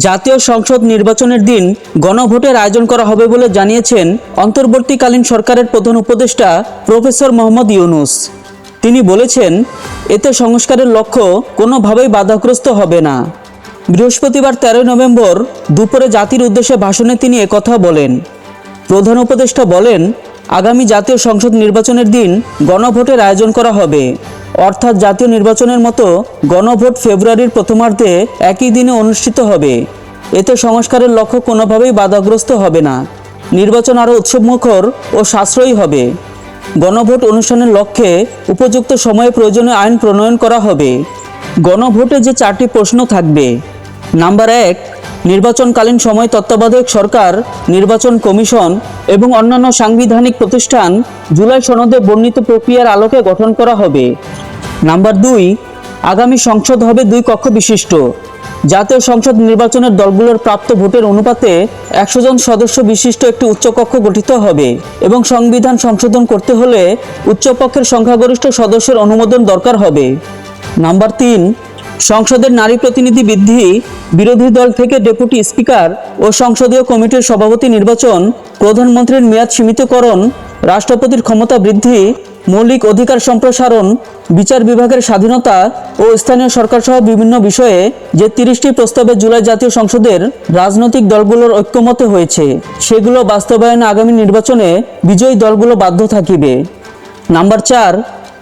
জাতীয় সংসদ নির্বাচনের দিন গণভোটের আয়োজন করা হবে বলে জানিয়েছেন অন্তর্বর্তীকালীন সরকারের প্রধান উপদেষ্টা প্রফেসর মোহাম্মদ ইউনূস। তিনি বলেছেন, এতে সংস্কারের লক্ষ্য কোনোভাবেই বাধাগ্রস্ত হবে না। বৃহস্পতিবার 13 নভেম্বর দুপুরে জাতির উদ্দেশ্যে ভাষণে তিনি একথা বলেন। প্রধান উপদেষ্টা বলেন, আগামী জাতীয় সংসদ নির্বাচনের দিন গণভোটের আয়োজন করা হবে, অর্থাৎ জাতীয় নির্বাচনের মতো গণভোট ফেব্রুয়ারির প্রথমার্ধে একই দিনে অনুষ্ঠিত হবে। এতে সংস্কারের লক্ষ্য কোনোভাবেই বাধাগ্রস্ত হবে না। নির্বাচন আরও উৎসবমুখর ও সাশ্রয়ী হবে। গণভোট অনুষ্ঠানের লক্ষ্যে উপযুক্ত সময়ে প্রয়োজনীয় আইন প্রণয়ন করা হবে। গণভোটে যে 4টি প্রশ্ন থাকবে। নাম্বার 1, নির্বাচনকালীন সময় তত্ত্বাবধায়ক সরকার, নির্বাচন কমিশন এবং অন্যান্য সাংবিধানিক প্রতিষ্ঠান জুলাই সনদে বর্ণিত প্রক্রিয়ার আলোকে গঠন করা হবে। নাম্বার 2, আগামী সংসদ হবে 2 কক্ষ বিশিষ্ট। জাতীয় সংসদ নির্বাচনের দলগুলোর প্রাপ্ত ভোটের অনুপাতে 100 জন সদস্য বিশিষ্ট একটি উচ্চকক্ষ গঠিত হবে এবং সংবিধান সংশোধন করতে হলে উচ্চপক্ষের সংখ্যাগরিষ্ঠ সদস্যের অনুমোদন দরকার হবে। নাম্বার 3, সংসদের নারী প্রতিনিধি বৃদ্ধি, বিরোধী দল থেকে ডেপুটি স্পিকার ও সংসদীয় কমিটির সভাপতি নির্বাচন, প্রধানমন্ত্রীর মেয়াদ সীমিতকরণ, রাষ্ট্রপতির ক্ষমতা বৃদ্ধি, মৌলিক অধিকার সম্প্রসারণ, বিচার বিভাগের স্বাধীনতা ও স্থানীয় সরকারসহ বিভিন্ন বিষয়ে যে 30টি প্রস্তাবে জুলাই জাতীয় সংসদের রাজনৈতিক দলগুলোর ঐক্যমতে হয়েছে, সেগুলো বাস্তবায়নে আগামী নির্বাচনে বিজয়ী দলগুলো বাধ্য থাকিবে। নাম্বার 4,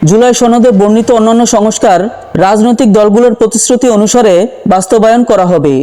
জুলাই সনদে বর্ণিত অন্যান্য সংস্কার রাজনৈতিক দলগুলোর প্রতিশ্রুতি অনুসারে বাস্তবায়ন করা হবে।